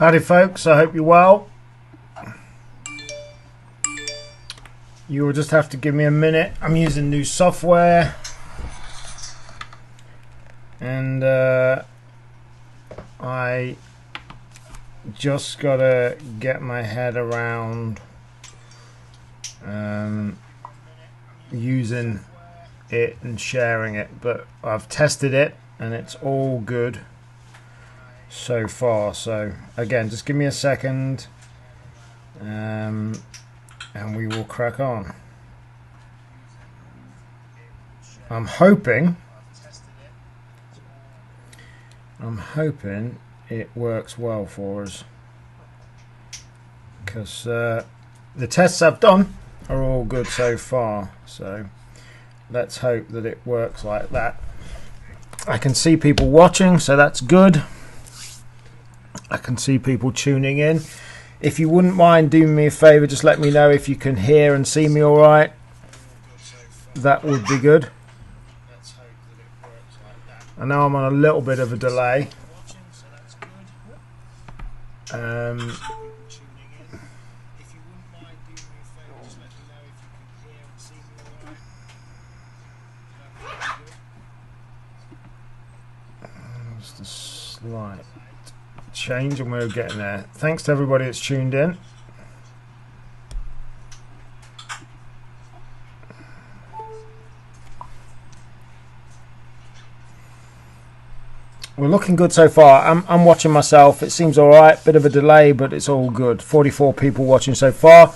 Howdy folks, I hope you're well. You will just have to give me a minute. I'm using new software and I just gotta get my head around using it and sharing it, but I've tested it and it's all good so far. So again, just give me a second and we will crack on. I'm hoping it works well for us, because the tests I've done are all good so far, so let's hope that it works like that. I can see people watching, so that's good. I can see people tuning in. If you wouldn't mind doing me a favor, just let me know if you can hear and see me all right. That would be good. I know I'm on a little bit of a delay. Just a slight change and we're getting there. Thanks to everybody that's tuned in. We're looking good so far. I'm watching myself. It seems alright. Bit of a delay, but it's all good. 44 people watching so far.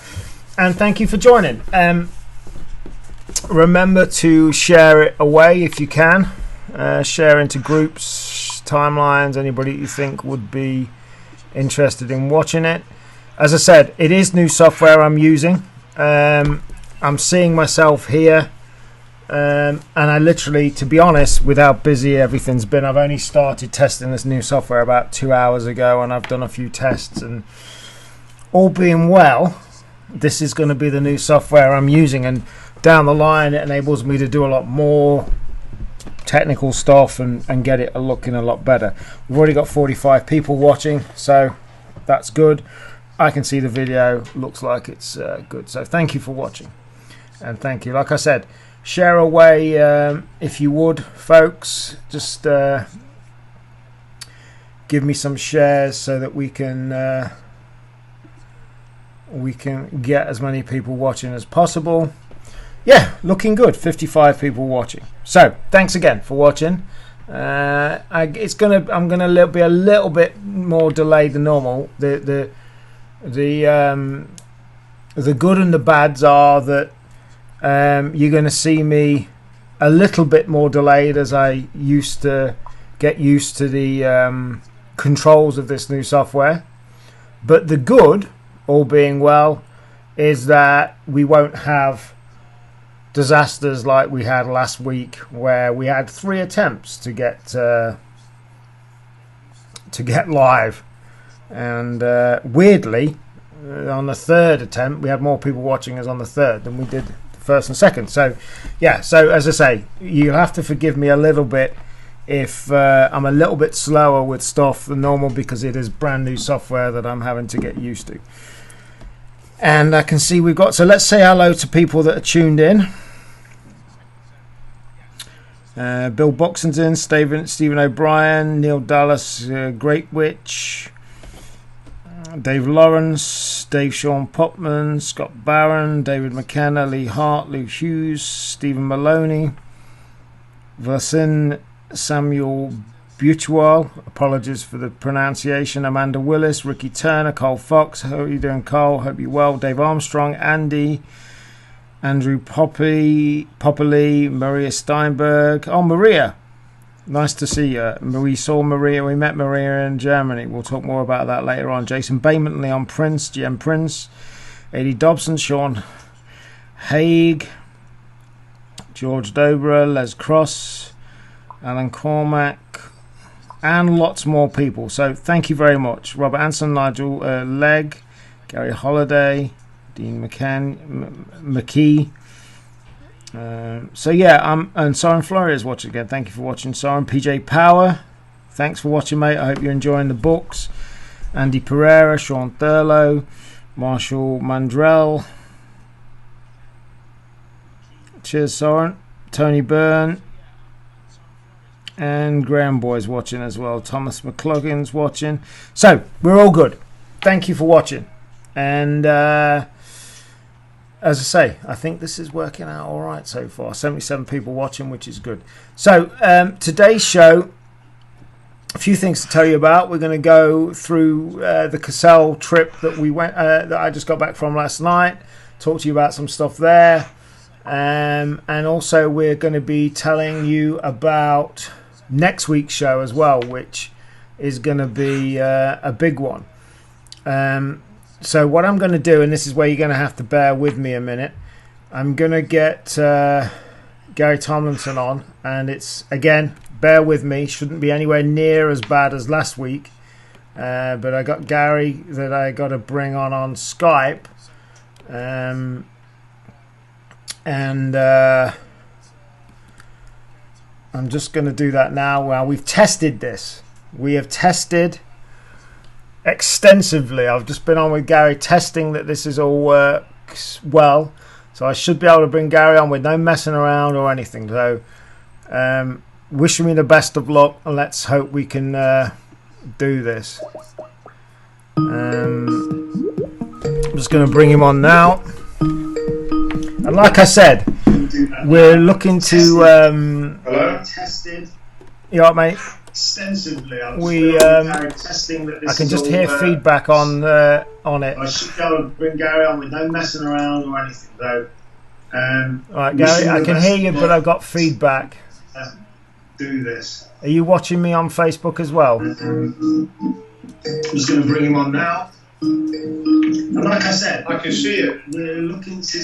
And thank you for joining. Remember to share it away if you can. Share into groups, timelines, anybody you think would be interested in watching it. As I said, it is new software I'm using. I'm seeing myself here. And I literally, to be honest, with how busy everything's been, I've only started testing this new software about 2 hours ago, and I've done a few tests, and all being well, this is going to be the new software I'm using, and down the line it enables me to do a lot more technical stuff and get it looking a lot better. We've already got 45 people watching, so that's good. I can see the video, looks like it's good, so thank you for watching, and thank you, like I said, share away if you would, folks. Just give me some shares so that we can get as many people watching as possible. Yeah, looking good. 55 people watching. So thanks again for watching. I'm gonna be a little bit more delayed than normal. The good and the bads are that you're going to see me a little bit more delayed as I used to get used to the controls of this new software. But the good, all being well, is that we won't have disasters like we had last week, where we had 3 attempts to get live, and weirdly, on the 3rd attempt, we had more people watching us on the 3rd than we did first and second. So yeah, so as I say, you'll have to forgive me a little bit if I'm a little bit slower with stuff than normal, because it is brand new software that I'm having to get used to. And I can see we've got, so let's say hello to people that are tuned in. Bill Boxington, Stephen O'Brien, Neil Dallas, Great Witch, Dave Lawrence, Dave Sean Popman, Scott Barron, David McKenna, Lee Hart, Lou Hughes, Stephen Maloney, Versin, Samuel Butual, apologies for the pronunciation, Amanda Willis, Ricky Turner, Cole Fox, how are you doing, Cole? Hope you're well. Dave Armstrong, Andy, Andrew Poppy, Maria Steinberg. Oh, Maria. Nice to see you. We met Maria in Germany. We'll talk more about that later on. Jason Bayman, Leon Prince, GM Prince, Eddie Dobson, Sean Haig, George Dobra, Les Cross, Alan Cormack, and lots more people. So thank you very much. Robert Anson, Nigel Legg, Gary Holiday, Dean McKee. So yeah, and Soren Flory is watching again. Thank you for watching, Soren. PJ Power, thanks for watching, mate. I hope you're enjoying the books. Andy Pereira, Sean Thurlow, Marshall Mandrell. Cheers, Soren. Tony Byrne. And Graham Boy's watching as well. Thomas McCluggan's watching. So, we're all good. Thank you for watching. And as I say, I think this is working out all right so far. 77 people watching, which is good. So, today's show, a few things to tell you about. We're going to go through the Kassel trip that we went, that I just got back from last night. Talk to you about some stuff there. And also we're going to be telling you about next week's show as well, which is going to be a big one. So what I'm going to do, and this is where you're going to have to bear with me a minute, I'm going to get Gary Tomlinson on, and it's, again, bear with me, shouldn't be anywhere near as bad as last week, but I got Gary that I got to bring on Skype, and I'm just going to do that now. Well, we've tested this. We have tested extensively. I've just been on with Gary testing that this is all works well. So I should be able to bring Gary on with no messing around or anything. So wishing me the best of luck, and let's hope we can do this. I'm just going to bring him on now. And like I said, we're looking to... Hello? Tested. You all right, mate? Extensively. I can just hear feedback on it. I should be able to bring Gary on with no messing around or anything, though. Alright, Gary, I can hear you, but I've got feedback. Do this. Are you watching me on Facebook as well? I'm just going to bring him on now. And like I said, I can see it. We're looking to...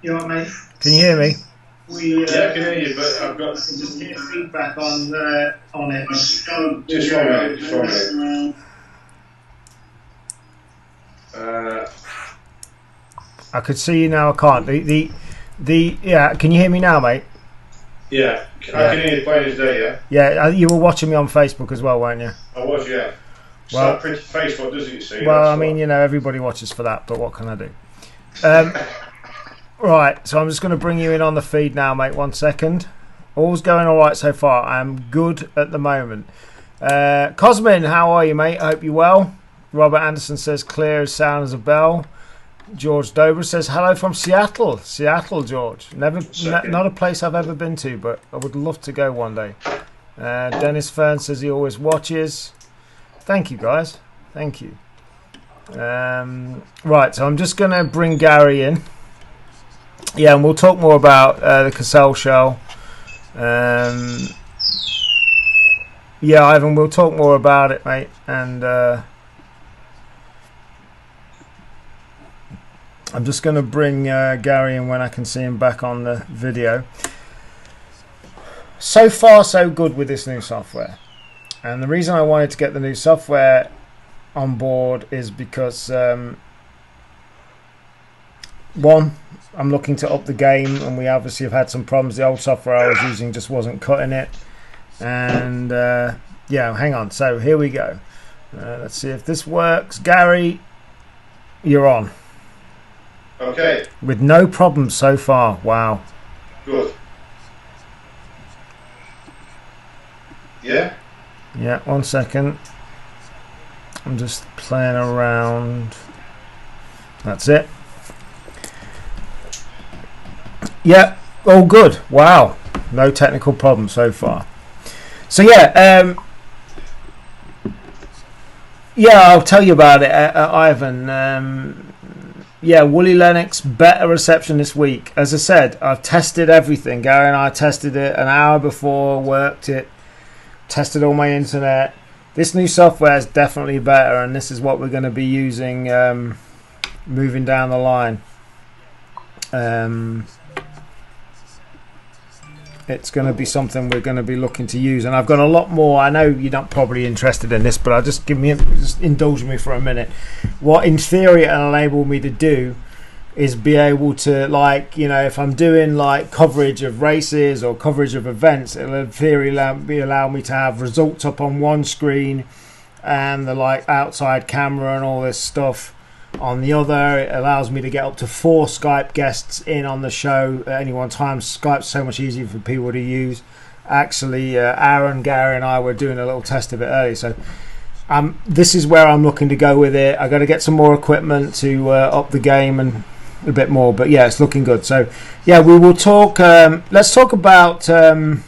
you know what, mate? Can you hear me? Yeah, I can hear you, but I've got... I can just hear feedback on it. Just 1 minute, just 1 minute. I could see you now, I can't. Yeah, can you hear me now, mate? Yeah, I can hear you plain as day, yeah? Yeah, you were watching me on Facebook as well, weren't you? I was, yeah. Well, so pretty Facebook, doesn't it, you see? Well, I mean, you know, everybody watches for that, but what can I do? Right, so I'm just going to bring you in on the feed now, mate. 1 second. All's going all right so far. I'm good at the moment. Cosmin, how are you, mate? I hope you're well. Robert Anderson says clear as sound as a bell. George Dober says hello from Seattle. Seattle, George. Not a place I've ever been to, but I would love to go one day. Dennis Fern says he always watches. Thank you, guys. Thank you. Right, so I'm just going to bring Gary in. Yeah, and we'll talk more about the Kassel show. Yeah, Ivan, we'll talk more about it, mate. And I'm just going to bring Gary in when I can see him back on the video. So far, so good with this new software. And the reason I wanted to get the new software on board is because, one, I'm looking to up the game, and we obviously have had some problems. The old software I was using just wasn't cutting it. And, yeah, hang on. So here we go. Let's see if this works. Gary, you're on. Okay. With no problems so far. Wow. Good. Yeah? Yeah, 1 second. I'm just playing around. That's it. Yeah, all good. Wow. No technical problems so far. So yeah, I'll tell you about it, Ivan. Yeah, Wooly Lennox, better reception this week. As I said, I've tested everything. Gary and I tested it an hour before, worked it, tested all my internet. This new software is definitely better, and this is what we're going to be using moving down the line. It's going to be something we're going to be looking to use, and I've got a lot more. I know you're not probably interested in this, but I'll just indulge me for a minute. What in theory it'll enable me to do is be able to, like, you know, if I'm doing like coverage of races or coverage of events, it'll in theory allow me to have results up on one screen and the like outside camera and all this stuff on the other. It allows me to get up to 4 Skype guests in on the show at any one time. Skype's so much easier for people to use. Actually, Aaron, Gary and I were doing a little test of it earlier, so this is where I'm looking to go with it. I got to get some more equipment to up the game and a bit more, but yeah, it's looking good. So yeah, we will talk. Let's talk about, and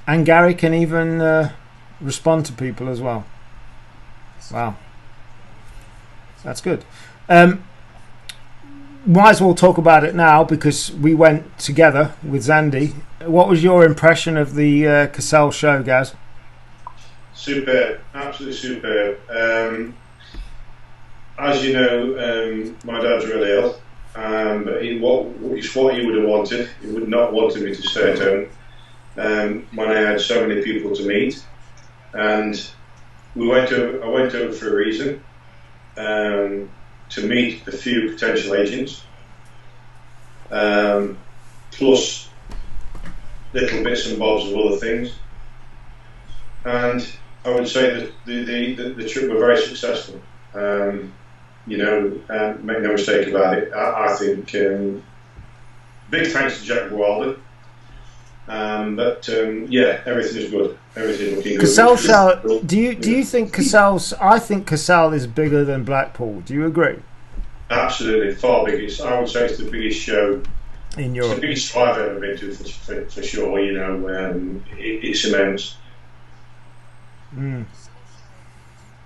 Gary can even respond to people as well. Wow, that's good. Might as well talk about it now because we went together with Zandy. What was your impression of the Kassel show, Gaz? Superb, absolutely superb. As you know, my dad's really ill, but it's what he would have wanted. He would not wanted me to stay at home when I had so many people to meet, and I went over for a reason, to meet a few potential agents, plus little bits and bobs of other things, and I would say that the trip were very successful. You know, make no mistake about it. I think big thanks to Jack Wilder. But yeah, everything is good. Everything is looking good. Kassel, do you think Kassel's? I think Kassel is bigger than Blackpool. Do you agree? Absolutely, far biggest. I would say it's the biggest show in Europe. It's the biggest show I've ever been to, for sure. You know, it's immense.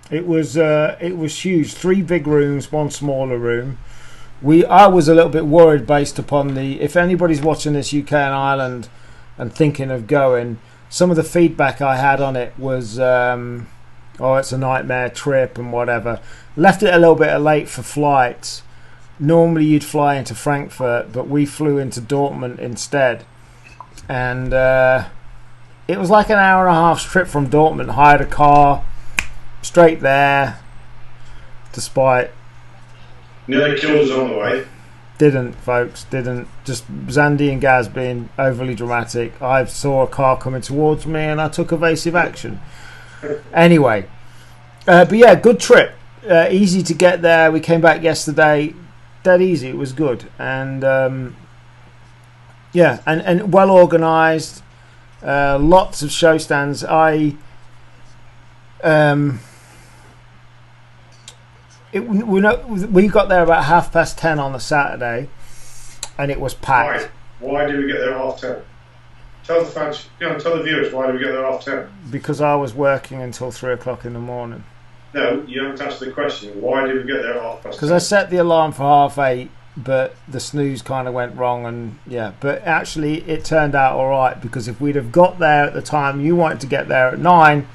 It was huge. 3 big rooms, 1 smaller room. I was a little bit worried based upon if anybody's watching this UK and Ireland and thinking of going, some of the feedback I had on it was, it's a nightmare trip and whatever. Left it a little bit late for flights. Normally you'd fly into Frankfurt, but we flew into Dortmund instead. And it was like an hour and a half trip from Dortmund. Hired a car, straight there, despite... Nearly killed us on the way. Didn't, folks, didn't. Just Zandy and Gaz being overly dramatic. I saw a car coming towards me and I took evasive action. Anyway, but yeah, good trip. Easy to get there. We came back yesterday. Dead easy. It was good. And yeah, and well organised. Lots of show stands. We got there about 10:30 on the Saturday, and it was packed. Why did we get there at 10:30? Tell the fans, tell the viewers, why did we get there at 10:30? Because I was working until 3 o'clock in the morning. No, you haven't answered the question. Why did we get there at 10:30? Because I set the alarm for 8:30, but the snooze kind of went wrong, and yeah. But actually, it turned out all right, because if we'd have got there at the time you wanted to get there at 9,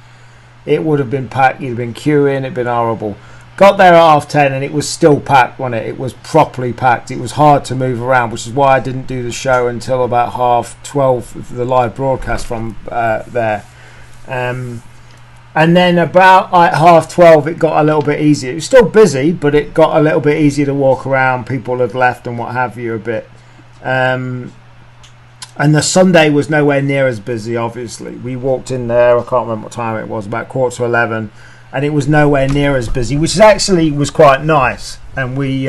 it would have been packed. You'd have been queuing. It'd been horrible. Got there at 10:30 and it was still packed, wasn't it? It was properly packed. It was hard to move around, which is why I didn't do the show until about 12:30, the live broadcast from there. And then about 12:30 it got a little bit easier. It was still busy, but it got a little bit easier to walk around. People had left and what have you a bit. And the Sunday was nowhere near as busy, obviously. We walked in there, I can't remember what time it was, about 11:15. And it was nowhere near as busy, which actually was quite nice. And we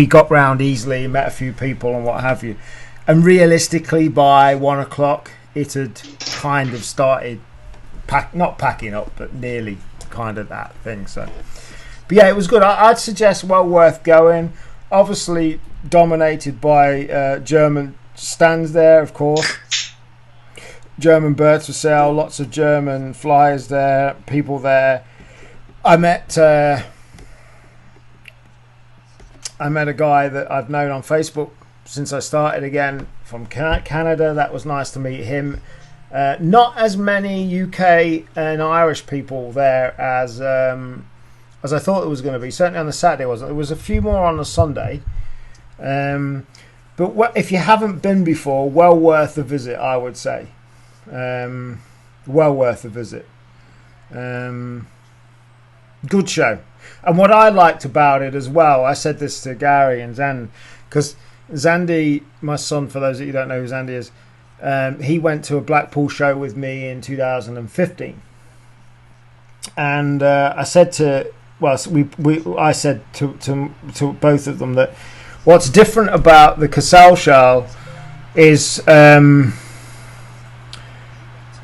got round easily, met a few people and what have you. And realistically, by 1 o'clock, it had kind of started, not packing up, but nearly kind of that thing. So, but yeah, it was good. I'd suggest well worth going. Obviously, dominated by German stands there, of course. German birds for sale, lots of German flyers there, people there. I met a guy that I've known on Facebook since I started again from Canada. That was nice to meet him. Not as many UK and Irish people there as I thought it was going to be. Certainly on the Saturday wasn't. There was a few more on the Sunday. But if you haven't been before, well worth a visit, I would say. Well worth a visit. Good show. And what I liked about it as well, I said this to Gary and Zan, because Zandy, my son, for those of you who don't know who Zandy is, he went to a Blackpool show with me in 2015. And I said to, well, I said to both of them that what's different about the Kassel show is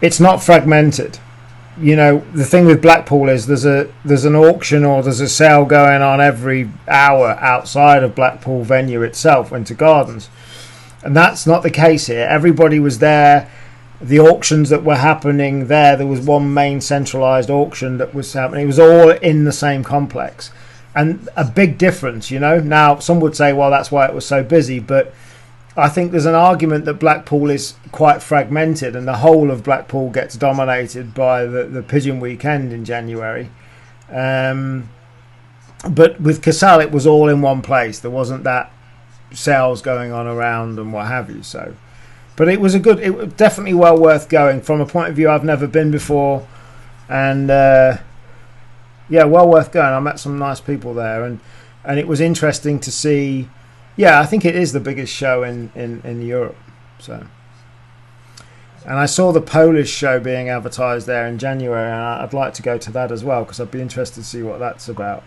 it's not fragmented. You know, the thing with Blackpool is there's an auction or there's a sale going on every hour outside of Blackpool venue itself, Winter Gardens, and that's not the case here. Everybody was there. The auctions that were happening there was one main centralised auction that was happening. It was all in the same complex, and a big difference. You know, now some would say, well, that's why it was so busy, but I think there's an argument that Blackpool is quite fragmented and the whole of Blackpool gets dominated by the Pigeon Weekend in January. But with Kassel, it was all in one place. There wasn't that sales going on around and what have you. So, but it was it was definitely well worth going from a point of view I've never been before. And yeah, well worth going. I met some nice people there, and it was interesting to see. Yeah, I think it is the biggest show in Europe. So, and I saw the Polish show being advertised there in January, and I'd like to go to that as well because I'd be interested to see what that's about.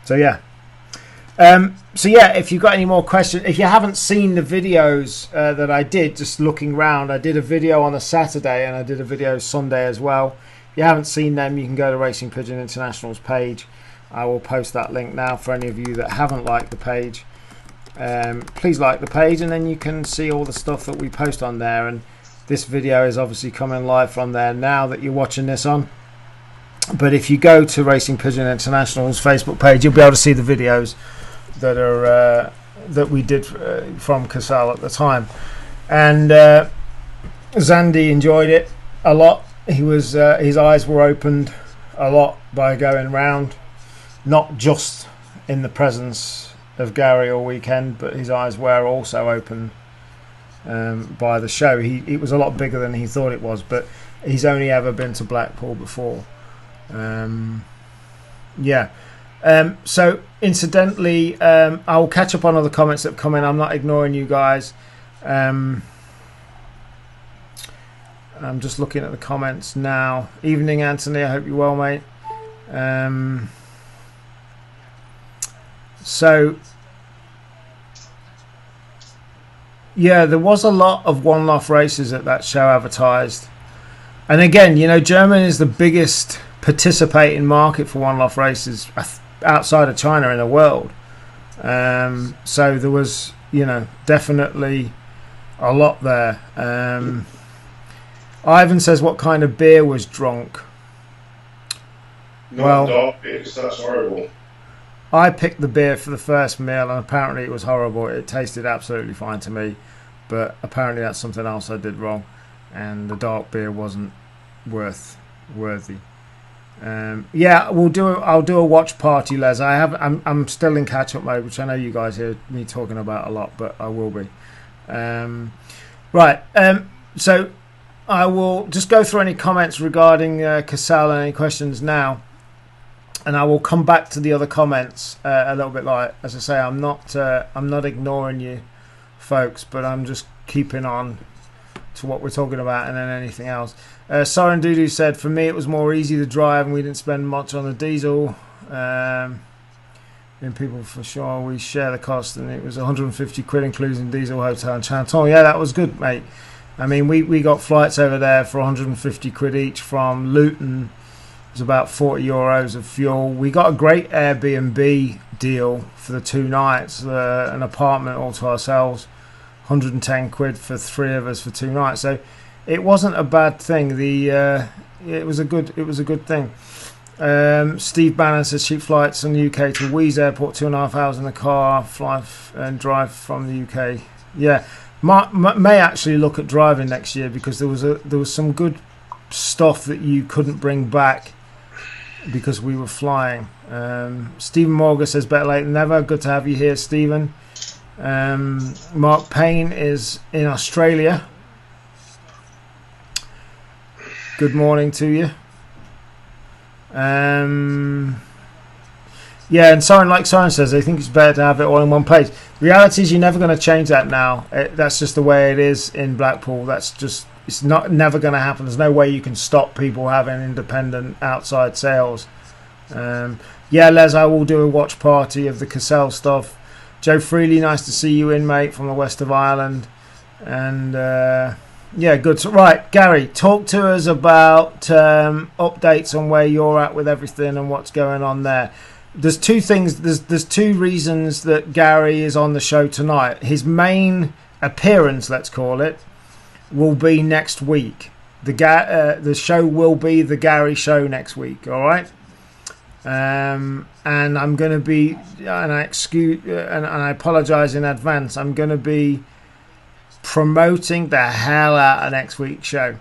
So yeah, if you've got any more questions, if you haven't seen the videos that I did, just looking round, I did a video on a Saturday and I did a video Sunday as well. If you haven't seen them, you can go to Racing Pigeon International's page. I will post that link now for any of you that haven't liked the page. Please like the page, and then you can see all the stuff that we post on there. And this video is obviously coming live from there now that you're watching this on. But if you go to Racing Pigeon International's Facebook page, you'll be able to see the videos that are that we did from Kassel at the time. And Zandy enjoyed it a lot. He was his eyes were opened a lot by going round. Not just in the presence of Gary all weekend, but his eyes were also opened by the show. It was a lot bigger than he thought it was, but he's only ever been to Blackpool before. So incidentally, I'll catch up on all the comments that have come in. I'm not ignoring you guys. I'm just looking at the comments now. Evening, Anthony. I hope you're well, mate. So, yeah, there was a lot of one-off races at that show advertised. And again, you know, Germany is the biggest participating market for one-off races outside of China in the world. So there was, you know, definitely a lot there. Ivan says, what kind of beer was drunk? Not dark beer, because that's horrible. I picked the beer for the first meal, and apparently it was horrible. It tasted absolutely fine to me, but apparently that's something else I did wrong, and the dark beer wasn't worthy. I'll do a watch party, Les. I'm still in catch-up mode, which I know you guys hear me talking about a lot, but I will be. So I will just go through any comments regarding Kassel and any questions now. And I will come back to the other comments a little bit. Like, as I say, I'm not ignoring you, folks, but I'm just keeping on to what we're talking about, and then anything else. Soren Dudu said, "For me, it was more easy to drive, and we didn't spend much on the diesel. And people, for sure, we share the cost, and it was 150 quid, including diesel, hotel, and Chanton. Yeah, that was good, mate. I mean, we got flights over there for 150 quid each from Luton." It was about 40 euros of fuel. We got a great Airbnb deal for the 2 nights, an apartment all to ourselves, 110 quid for 3 of us for 2 nights. So it wasn't a bad thing. It was a good thing. Steve Bannon says cheap flights from the UK to Wheeze Airport, 2.5 hours in the car, fly and drive from the UK. Yeah, may actually look at driving next year, because there was some good stuff that you couldn't bring back because we were flying. Stephen Morgan says better late than never. Good to have you here, Stephen. Mark Payne is in Australia. Good morning to you. Yeah, and Simon says they think it's better to have it all in one place. The reality is you're never going to change that now. That's just the way it is in Blackpool. It's never going to happen. There's no way you can stop people having independent outside sales. Yeah, Les, I will do a watch party of the Kassel stuff. Joe Freely, nice to see you in, mate, from the west of Ireland. And yeah, good. So, right, Gary, talk to us about updates on where you're at with everything and what's going on there. There's two things. There's two reasons that Gary is on the show tonight. His main appearance, let's call it, will be next week. The show will be the Gary Show next week. All right. And I'm going to be, and I apologise in advance. I'm going to be promoting the hell out of next week's show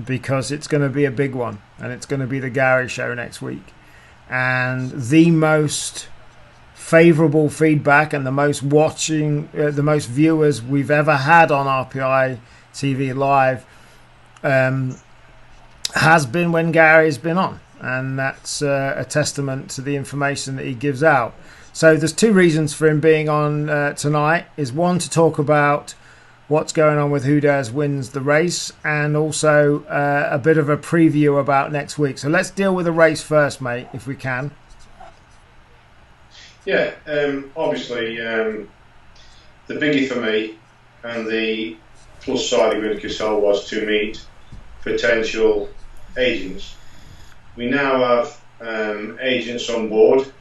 because it's going to be a big one, and it's going to be the Gary Show next week. And the most favourable feedback and the most the most viewers we've ever had on RPI TV Live has been when Gary's been on, and that's a testament to the information that he gives out. So there's two reasons for him being on tonight. Is one, to talk about what's going on with Who Dares Wins the race, and also a bit of a preview about next week. So let's deal with the race first, mate, if we can. Yeah, obviously the biggie for me and the plus side of going to Kassel was to meet potential agents. We now have agents on board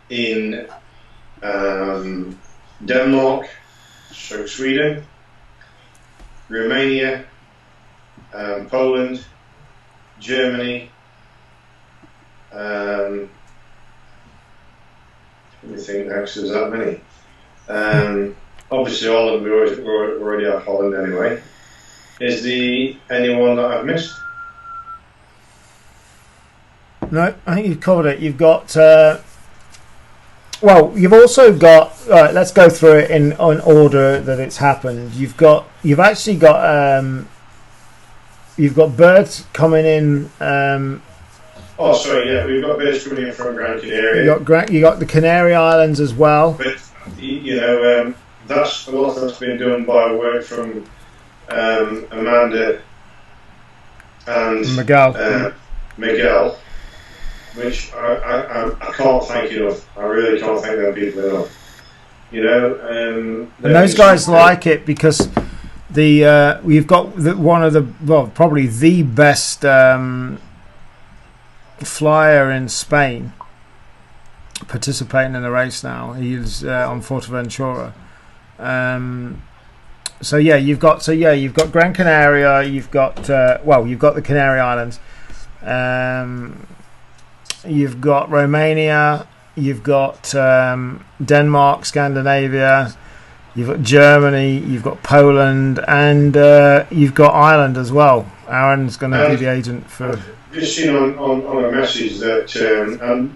in Denmark, so Sweden, Romania, Poland, Germany, let me think, actually there's that many. Obviously all of them, we already have Holland anyway. Is there anyone that I've missed? No, I think you've covered it. You've got... well, you've also got. Right, let's go through it in order that it's happened. You've actually got birds coming in. Oh, sorry, yeah, we've got birds coming in from Gran Canaria. You got the Canary Islands as well. But you know, that's a lot that's been done by work from Amanda and Miguel. Which I can't thank enough. I really can't thank them people enough. You know, and those guys like it because we've got one of the probably the best flyer in Spain participating in the race now. He's on Fuerteventura. So you've got Gran Canaria. You've got the Canary Islands. You've got Romania, you've got Denmark, Scandinavia, you've got Germany, you've got Poland, and you've got Ireland as well. Aaron's going to be the agent for... Just seen on a message that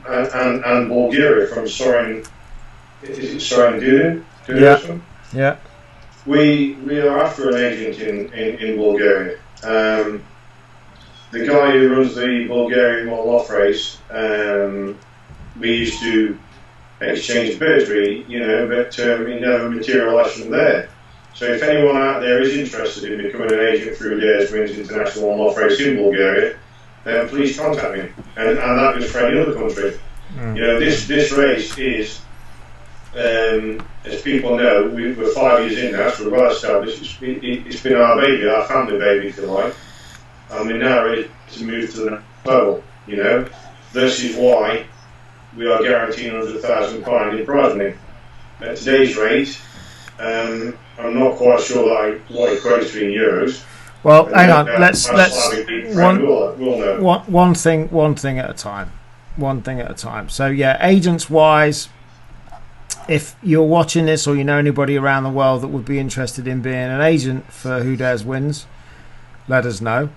and Bulgaria from Soren, is it Soren Dunin? Yeah. We are after an agent in Bulgaria. The guy who runs the Bulgarian Model Off race, we used to exchange birds, really, you know, but he never materialised from there. So if anyone out there is interested in becoming an agent for Who Dares Wins International Model Off race in Bulgaria, then please contact me. And that goes for any other country. You know, this race is, as people know, we're 5 years in now, so we're well established. It's been our baby, our family baby, if you like. And we're now ready to move to the next level, you know. This is why we are guaranteeing £100,000 in prize money. At today's rate, I'm not quite sure what it equates to in euros. Well, hang on. Let's one thing at a time. One thing at a time. So yeah, agents wise, if you're watching this or you know anybody around the world that would be interested in being an agent for Who Dares Wins, let us know.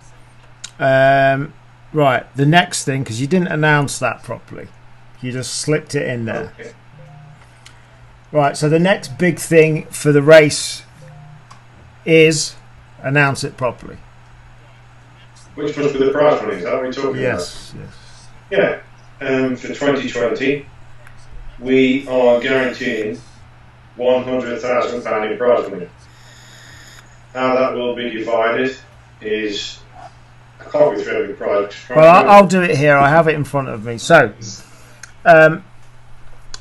Right, the next thing, because you didn't announce that properly, you just slipped it in there. Okay. Right, so the next big thing for the race is announce it properly. which must be the prize money. Is that what we're talking yes, about? Yes. Yeah. For 2020, we are guaranteeing £100,000 in prize money. How that will be divided is, I can't go through every prize. Well, I'll do it here. I have it in front of me. So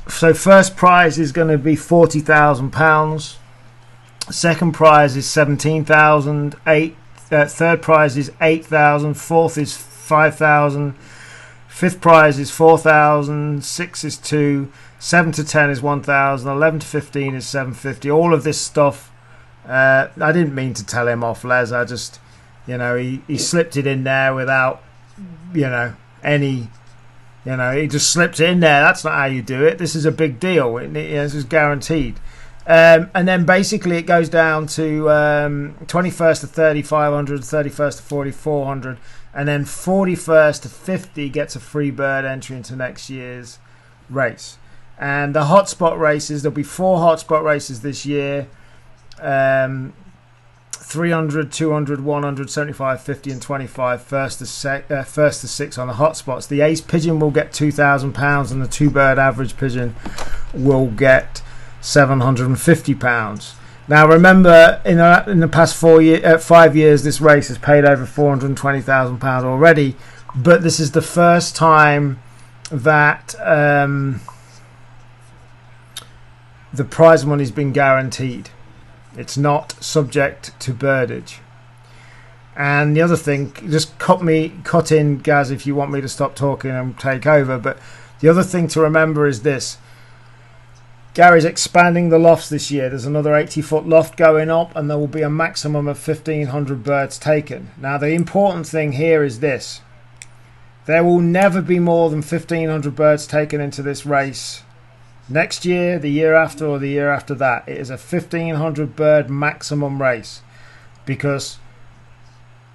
first prize is going to be £40,000. Second prize is 17,000. Third prize is 8,000. Fourth is 5,000. Fifth prize is 4,000. 6 is 2. 7 to 10 is 1,000. 11 to 15 is 750. All of this stuff. I didn't mean to tell him off, Les. I just, he slipped it in there without, any. He just slipped it in there. That's not how you do it. This is a big deal. This is guaranteed. And then basically it goes down to 21st to 3,500, 31st to 4,400, and then 41st to 50 gets a free bird entry into next year's race. And the hotspot races, there'll be 4 hotspot races this year. 300, 200, 100, 75, 50 and 25, first to 6 on the hotspots. The ace pigeon will get £2,000 and the 2-bird average pigeon will get £750. Now remember, in the past 5 years, this race has paid over £420,000 already, but this is the first time that the prize money's been guaranteed. It's not subject to birdage. And the other thing, just cut in, Gaz, if you want me to stop talking and take over. But the other thing to remember is this. Gary's expanding the lofts this year. There's another 80-foot loft going up, and there will be a maximum of 1,500 birds taken. Now, the important thing here is this. There will never be more than 1,500 birds taken into this race next year, the year after, or the year after that. It is a 1,500 bird maximum race because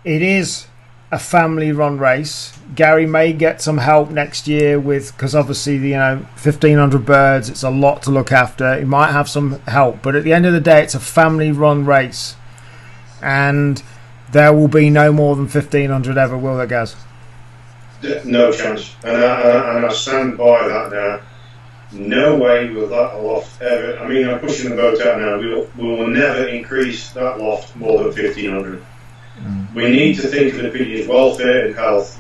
it is a family run race. Gary may get some help next year because obviously 1,500 birds, it's a lot to look after. He might have some help, but at the end of the day, it's a family run race, and there will be no more than 1,500 ever, will there, Gaz? No chance, and I stand by that now. No way will that loft ever. I mean, I'm pushing the boat out now. We will never increase that loft more than 1,500. We need to think of the pigeon's welfare and health,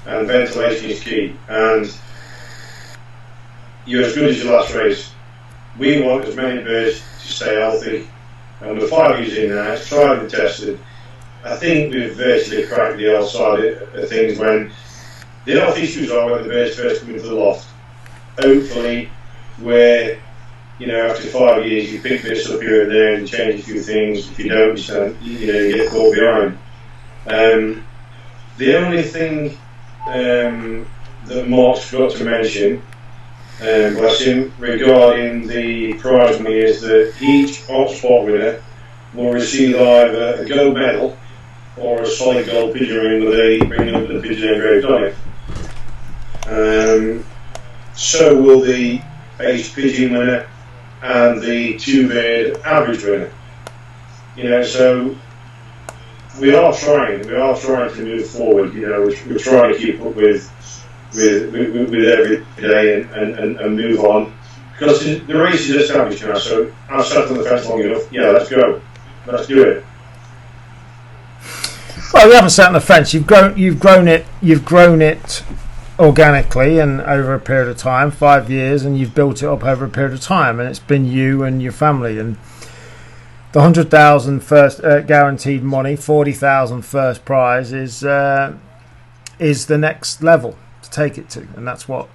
and ventilation is key. And you're as good as your last race. We want as many birds to stay healthy, and we're 5 years in now. It's tried and tested. I think we've virtually cracked the outside of things. When the health issues are when the birds first come into the loft. Hopefully, where after 5 years you pick bits up here and there and change a few things. If you don't, you get caught behind. The only thing that Mark's forgot to mention, bless him, regarding the prize money is that each hotspot winner will receive either a gold medal or a solid gold pigeon ring with a bring up the pigeon engraved on it. So will the ace pigeon winner and the 2-bird average winner. So we are trying to move forward. We're trying to keep up with every day and move on, because the race is established now. So I've sat on the fence long enough. Yeah, let's go, let's do it. Well, you haven't sat on the fence. You've grown it organically and over a period of time, 5 years, and you've built it up over a period of time, and it's been you and your family. And the 100,000 first guaranteed money, 40,000 first prize is the next level to take it to, and that's what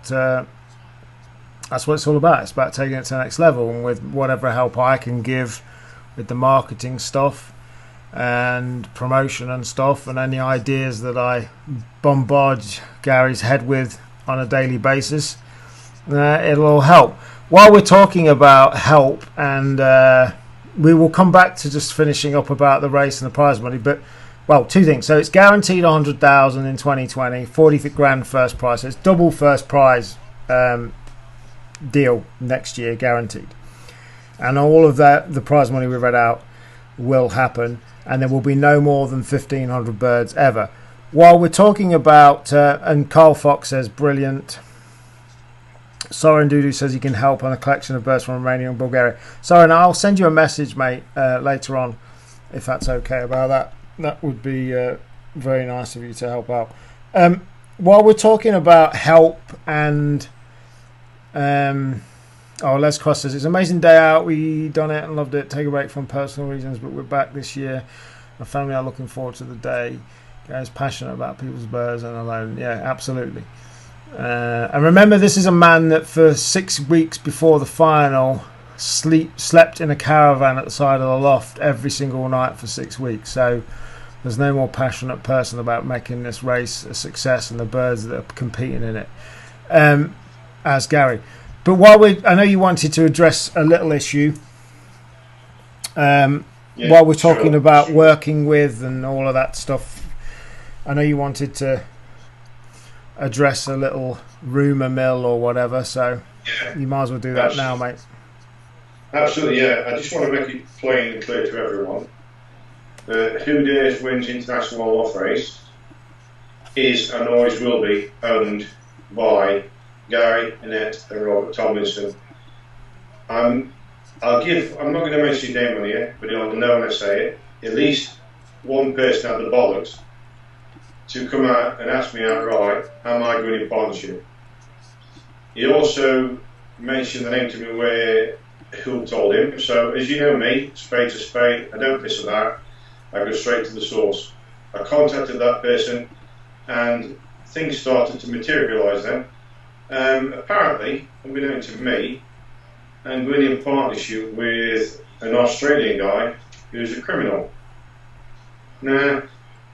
it's all about. It's about taking it to the next level, and with whatever help I can give with the marketing stuff and promotion and stuff, and any ideas that I bombard Gary's head with on a daily basis, it'll all help. While we're talking about help, and we will come back to just finishing up about the race and the prize money, but two things. So it's guaranteed 100,000 in 2020, 40 grand first prize. So it's double first prize deal next year, guaranteed. And all of that, the prize money we read out, will happen. And there will be no more than 1,500 birds ever. while we're talking about, and Carl Fox says, brilliant. Soren Dudu says he can help on a collection of birds from Romania and Bulgaria. Soren, I'll send you a message, mate, later on, if that's okay about that. That would be very nice of you to help out. While we're talking about help and... Les Cross says, it's an amazing day out. We done it and loved it. Take a break from personal reasons, but we're back this year. My family are looking forward to the day. Guys passionate about people's birds and alone. Yeah, absolutely. And remember, this is a man that for 6 weeks before the final slept in a caravan at the side of the loft every single night for 6 weeks. So there's no more passionate person about making this race a success and the birds that are competing in it as Gary. But I know you wanted to address a little issue while we're talking about working with and all of that stuff. I know you wanted to address a little rumour mill or whatever, so you might as well do that now, mate. Absolutely, yeah. I just want to make it plain and clear to everyone that Who Dares Wins International Off Race is and always will be owned by Gary, Annette and Robert Tomlinson. I'm not going to mention your name on here, but you'll know when I say it. At least one person had the bollocks to come out and ask me outright, am I going in partnership? He also mentioned the name to me where who told him. So as you know me, spade to spade, I don't piss about. I go straight to the source. I contacted that person and things started to materialise then. Apparently, unbeknownst to me, I'm going in partnership with an Australian guy who's a criminal. Now,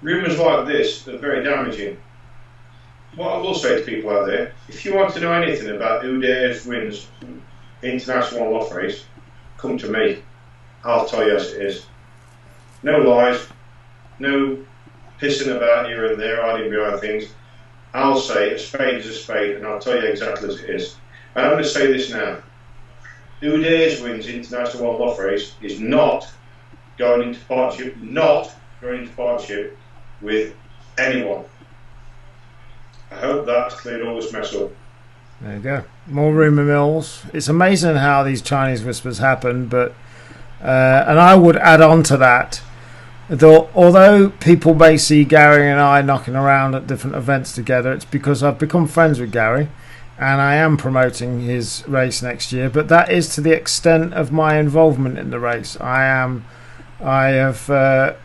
rumours like this are very damaging. What I will say to people out there, if you want to know anything about Who Dares Wins International Off Race, come to me. I'll tell you as it is. No lies, no pissing about here and there, hiding behind things. I'll say a spade is a spade, and I'll tell you exactly as it is. And I'm going to say this now. Who Dares Wins International Off Race is not going into partnership with anyone. I hope that's cleared all this mess up. There you go. More rumour mills. It's amazing how these Chinese whispers happen, but and I would add on to that, although people may see Gary and I knocking around at different events together, it's because I've become friends with Gary and I am promoting his race next year, but that is to the extent of my involvement in the race. I've done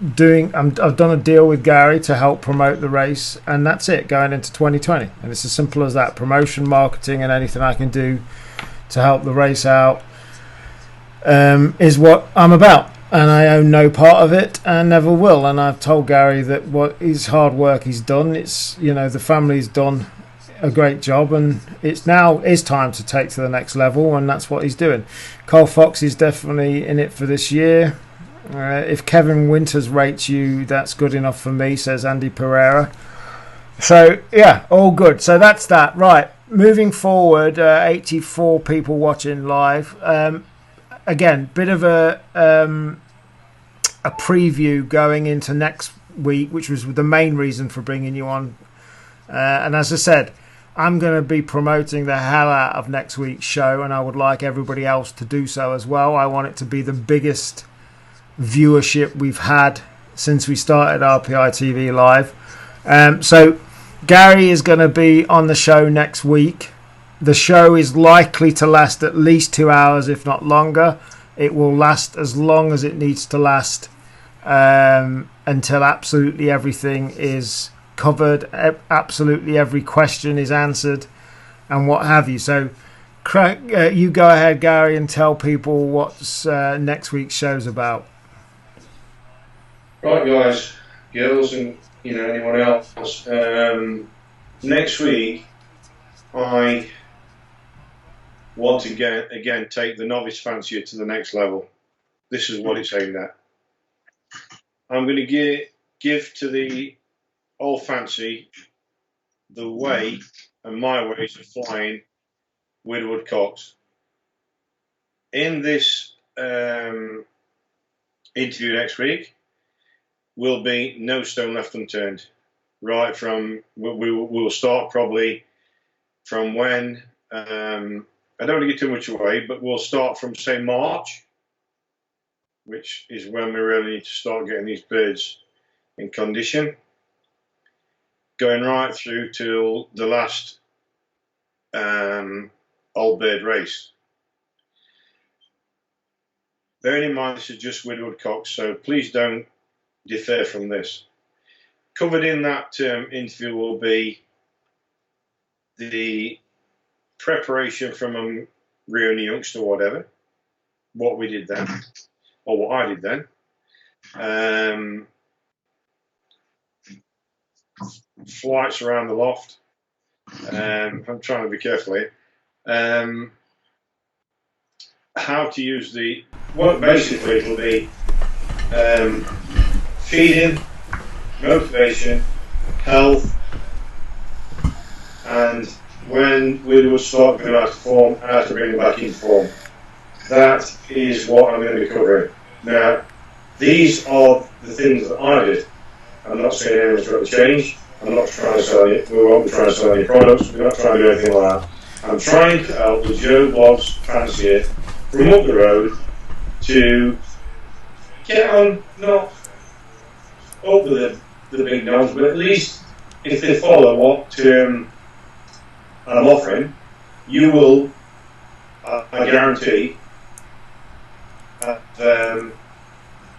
a deal with Gary to help promote the race, and that's it going into 2020, and it's as simple as that. Promotion, marketing and anything I can do to help the race out is what I'm about, and I own no part of it and never will. And I've told Gary that what his hard work he's done, it's, you know, the family's done a great job, and it's now his time to take to the next level, and that's what he's doing. Cole Fox is definitely in it for this year. If Kevin Winters rates you, that's good enough for me, says Andy Pereira. So yeah, all good. So that's that. Right, moving forward, 84 people watching live. Again, bit of a preview going into next week, which was the main reason for bringing you on. And as I said, I'm going to be promoting the hell out of next week's show, and I would like everybody else to do so as well. I want it to be the biggest viewership we've had since we started RPITV Live. So Gary is going to be on the show next week. The show is likely to last at least 2 hours, if not longer. It will last as long as it needs to last until absolutely everything is covered, absolutely every question is answered, and what have you. So you go ahead, Gary, and tell people what's next week's show's about. Right, guys, girls, and anyone else. Next week, I want to again take the novice fancier to the next level. This is what it's aimed at. I'm going to give to the old fancy the way and my ways of flying Widowwood cocks. In this interview next week will be no stone left unturned. right from we'll start probably from when. I don't want to give too much away, but we'll start from say March, which is when we really need to start getting these birds in condition, going right through till the last old bird race. Bearing in mind this is just with woodcocks, so please don't defer from this. Covered in that interview will be the preparation from a rearing a youngster or whatever, what we did then, or what I did then. Flights around the loft. I'm trying to be careful here. How to use basically it'll be feeding, motivation, health, and when we will start going out to form, how to bring them back into form. That is what I'm going to be covering. Now, these are the things that I did. I'm not saying anyone's got to change. I'm not trying to sell you. We won't be trying to sell any products. We're not trying to do anything like that. I'm trying to help the Joe Blogs fancier from up the road to get on, not up with the big nose, but at least if they follow what I'm offering, you will, I guarantee, have a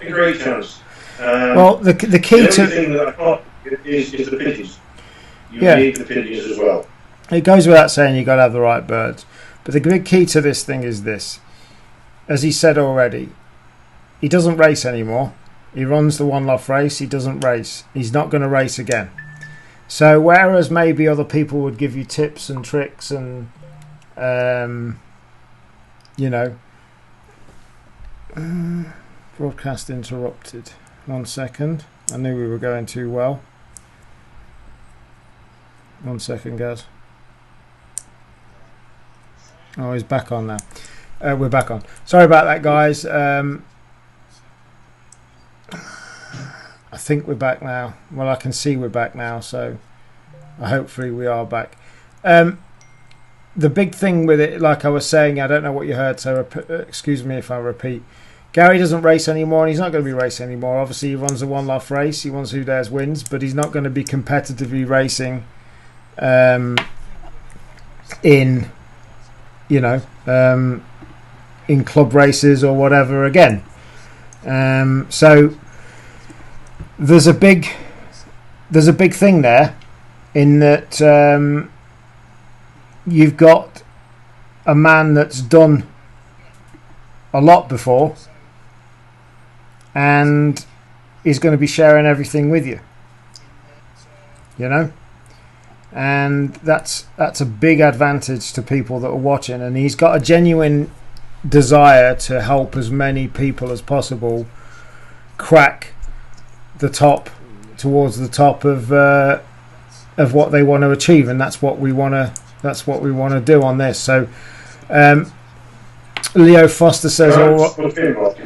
great chance. Well, the key the to thing that I can't is the pigeons. You need the pigeons as well. It goes without saying you've got to have the right birds, but the big key to this thing is this. As he said already, he doesn't race anymore. He runs the one-off race. He doesn't race. He's not going to race again. So whereas maybe other people would give you tips and tricks and broadcast interrupted. 1 second. I knew we were going too well. 1 second, guys. Oh, he's back on now. We're back on. Sorry about that, guys. I think we're back now. Well, I can see we're back now, so hopefully we are back. The big thing with it, like I was saying, I don't know what you heard, so excuse me if I repeat. Gary doesn't race anymore, and he's not going to be racing anymore. Obviously, he runs a one-off race. He wants who dares wins, but he's not going to be competitively racing in club races or whatever again. So there's a big thing there in that you've got a man that's done a lot before and is going to be sharing everything with you, and that's a big advantage to people that are watching, and he's got a genuine desire to help as many people as possible crack the top towards the top of what they want to achieve, and that's what we want to do on this. So Leo Foster says,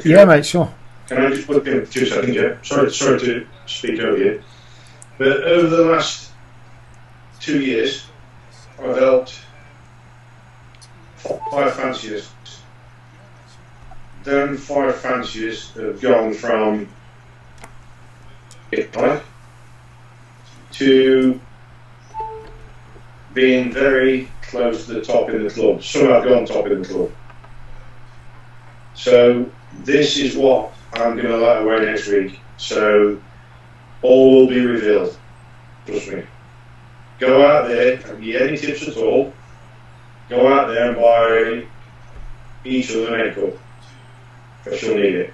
yeah, mate, sure. Can I just put in 2 seconds, yeah? Sorry to speak over you, but over the last 2 years, I've helped 5 fanciers. Then 5 fanciers have gone from to being very close to the top in the club. Some have gone top in the club. So this is what I'm going to let away next week. So all will be revealed. Trust me. Go out there and get any tips at all. Go out there and buy each of the makeup. Because you'll need it.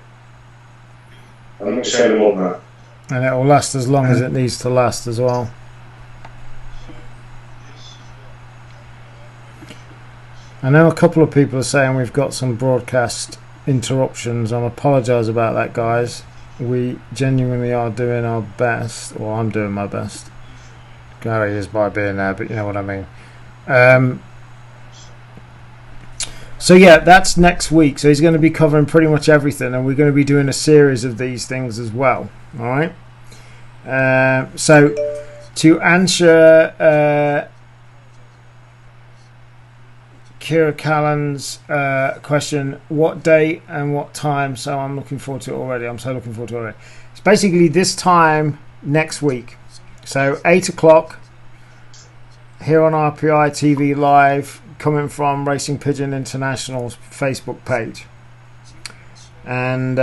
I'm not saying more than that. And it will last as long as it needs to last as well. I know a couple of people are saying we've got some broadcast interruptions. I apologise about that, guys. We genuinely are doing our best, or I'm doing my best. Gary is by being there, but you know what I mean. So yeah, that's next week. So he's going to be covering pretty much everything, and we're going to be doing a series of these things as well. All right. So To answer Kira Callan's question, what date and what time? So I'm looking forward to it already. I'm so looking forward to it already. It's basically this time next week. So 8 o'clock here on RPITV Live, coming from Racing Pigeon International's Facebook page. And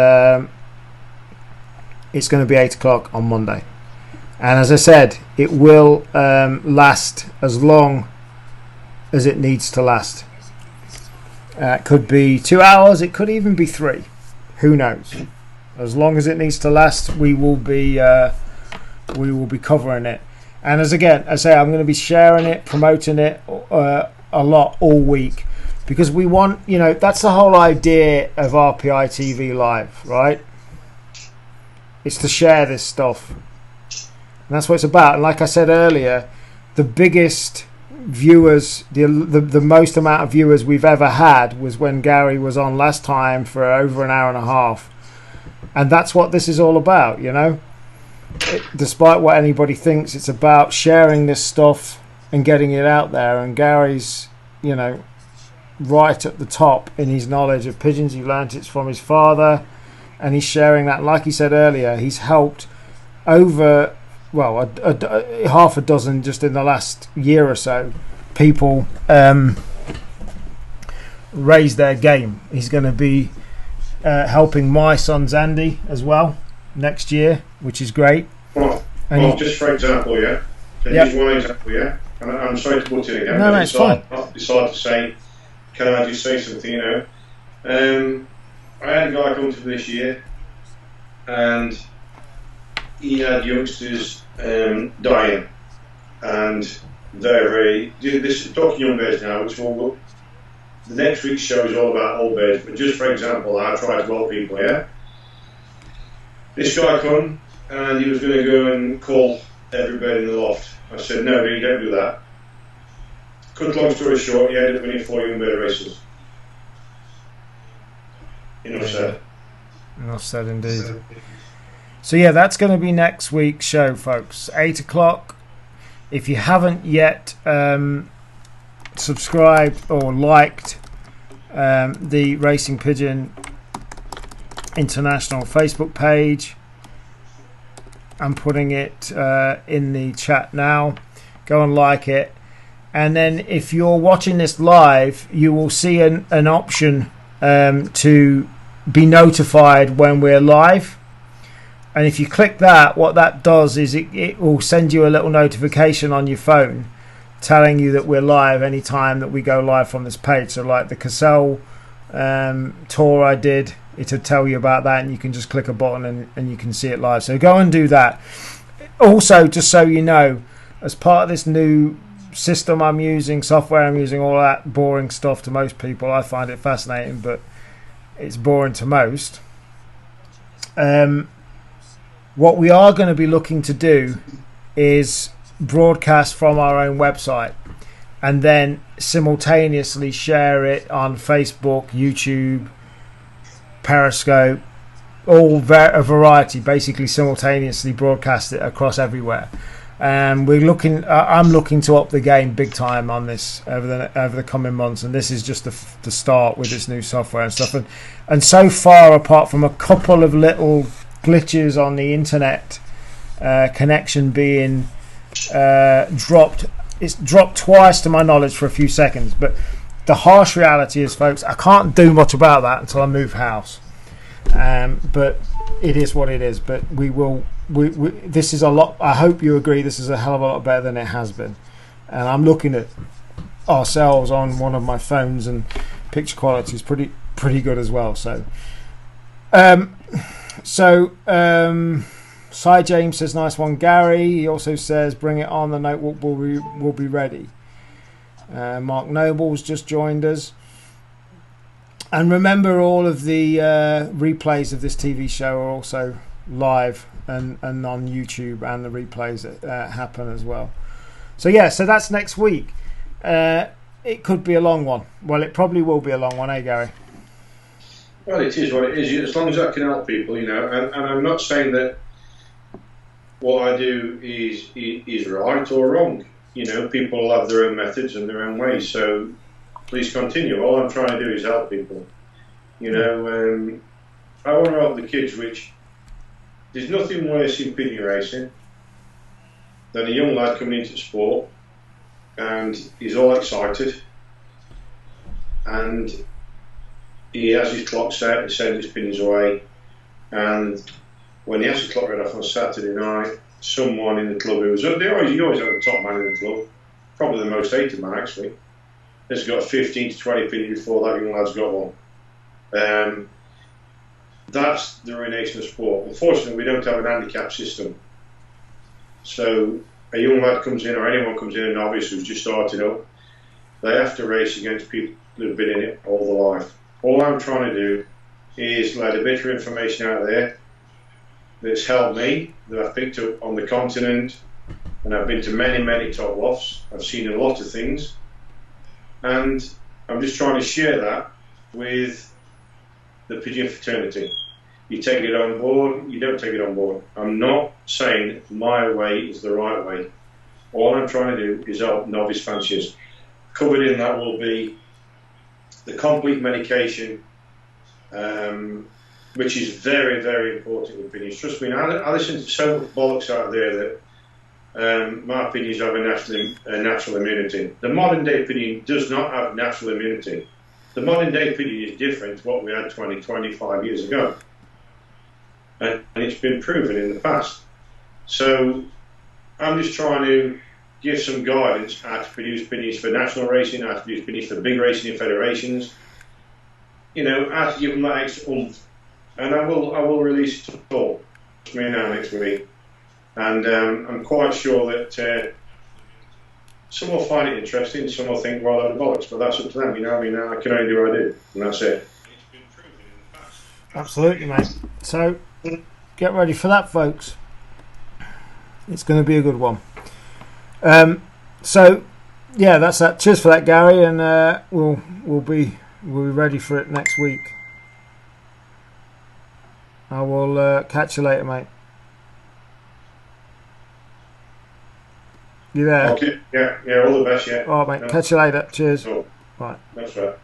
it's going to be 8 o'clock on Monday. And as I said, it will last as long as it needs to last. It could be 2 hours, it could even be 3. Who knows? As long as it needs to last, we will be covering it. And as I say, I'm going to be sharing it, promoting it a lot all week, because we want, that's the whole idea of RPI TV Live, right? It's to share this stuff. And that's what it's about. And like I said earlier, the biggest viewers, the most amount of viewers we've ever had was when Gary was on last time for over an hour and a half. And that's what this is all about, despite what anybody thinks, it's about sharing this stuff and getting it out there. And Gary's, right at the top in his knowledge of pigeons. He learnt it from his father, and he's sharing that. Like he said earlier, he's helped over half a dozen just in the last year or so people raise their game. He's going to be helping my son Zandy as well next year, which is great. Well, just for example, Just one example, and I'm sorry to put it again. No, it's fine. Decide to say, can I just say something? I had a guy come to this year, and he had youngsters dying, and they're very. This is talking young birds now, which will go. The next week's show is all about old birds, but just for example, I try to help people. This guy come and he was going to go and call every bird in the loft. I said, no, you don't do that. Cut long story short, he ended up winning 4 young bird races. Enough said. Enough said indeed. So that's going to be next week's show, folks. 8 o'clock. If you haven't yet subscribed or liked the Racing Pigeon International Facebook page, I'm putting it in the chat now. Go and like it. And then if you're watching this live, you will see an option to be notified when we're live. And if you click that, what that does is it will send you a little notification on your phone telling you that we're live anytime that we go live from this page. So like the Kassel tour I did, it'll tell you about that, and you can just click a button and you can see it live. So go and do that. Also, just so you know, as part of this new system I'm using, software I'm using, all that boring stuff to most people, I find it fascinating, but it's boring to most. What we are going to be looking to do is broadcast from our own website and then simultaneously share it on Facebook, YouTube, Periscope, a variety, basically simultaneously broadcast it across everywhere. And I'm looking to up the game big time on this over the coming months, and this is just the start with this new software and stuff. And so far, apart from a couple of little glitches on the internet connection being dropped, it's dropped twice to my knowledge for a few seconds. But the harsh reality is, folks, I can't do much about that until I move house. But it is what it is. But we will. This is a lot. I hope you agree. This is a hell of a lot better than it has been. And I'm looking at ourselves on one of my phones, and picture quality is pretty good as well. So, Cy James says, nice one, Gary. He also says, bring it on. The notebook will be ready. Mark Noble's just joined us. And remember, all of the replays of this TV show are also live and on YouTube, and the replays happen as well. So so that's next week. It could be a long one. Well, it probably will be a long one, Gary? Well, it is what it is. As long as I can help people, and I'm not saying that what I do is right or wrong. You know, people have their own methods and their own ways. So please continue. All I'm trying to do is help people. You know, I want to help the kids. Which there's nothing worse in pinny racing than a young lad coming into sport and he's all excited and he has his clock set and sends his pinnies away, and when he has his clock read off on Saturday night, someone in the club you always have a top man in the club, probably the most hated man actually, has got 15 to 20 pinnies before that young lad's got one. That's the ruination of sport. Unfortunately, we don't have an handicap system. So a young lad comes in, or anyone comes in, a novice who's just started up, they have to race against people that have been in it all their life. All I'm trying to do is let a bit of information out there that's helped me, that I've picked up on the continent, and I've been to many, many top lofts. I've seen a lot of things, and I'm just trying to share that with the pigeon fraternity. You take it on board, you don't take it on board. I'm not saying my way is the right way. All I'm trying to do is help novice fanciers. Covered in that will be the complete medication, which is very, very important in opinions. Trust me, I listen to so much bollocks out there that my opinions have a natural immunity. The modern day opinion does not have natural immunity. The modern day opinion is different to what we had 20, 25 years ago. And it's been proven in the past. So I'm just trying to give some guidance how to produce pinnies for national racing, how to produce pinnies for big racing in federations, you know, how to give them that extra oomph. And I will release a talk now next week. And I'm quite sure that some will find it interesting, some will think, well, they're bollocks, but that's up to them, you know. I mean, I can only do what I do, and that's it. It's been proven in the past. Absolutely, mate. So get ready for that, folks. It's going to be a good one. So yeah, that's that. Cheers for that, Gary, and we'll be ready for it next week. I will catch you later, mate. You there? Okay. Yeah. All the best. Yeah. All right, mate. Catch you later. Cheers. Cool. Right. That's right.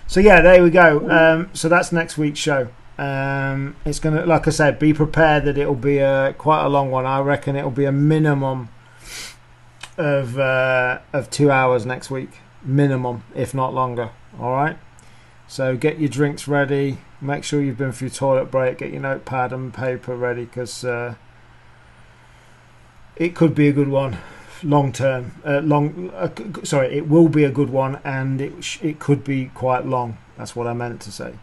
So yeah, there we go. So that's next week's show. It's gonna, like I said, be prepared that it'll be quite a long one. I reckon it'll be a minimum of 2 hours next week, minimum, if not longer. All right. So get your drinks ready. Make sure you've been for your toilet break. Get your notepad and paper ready, because it could be a good one, long term. Sorry, it will be a good one, and it could be quite long. That's what I meant to say.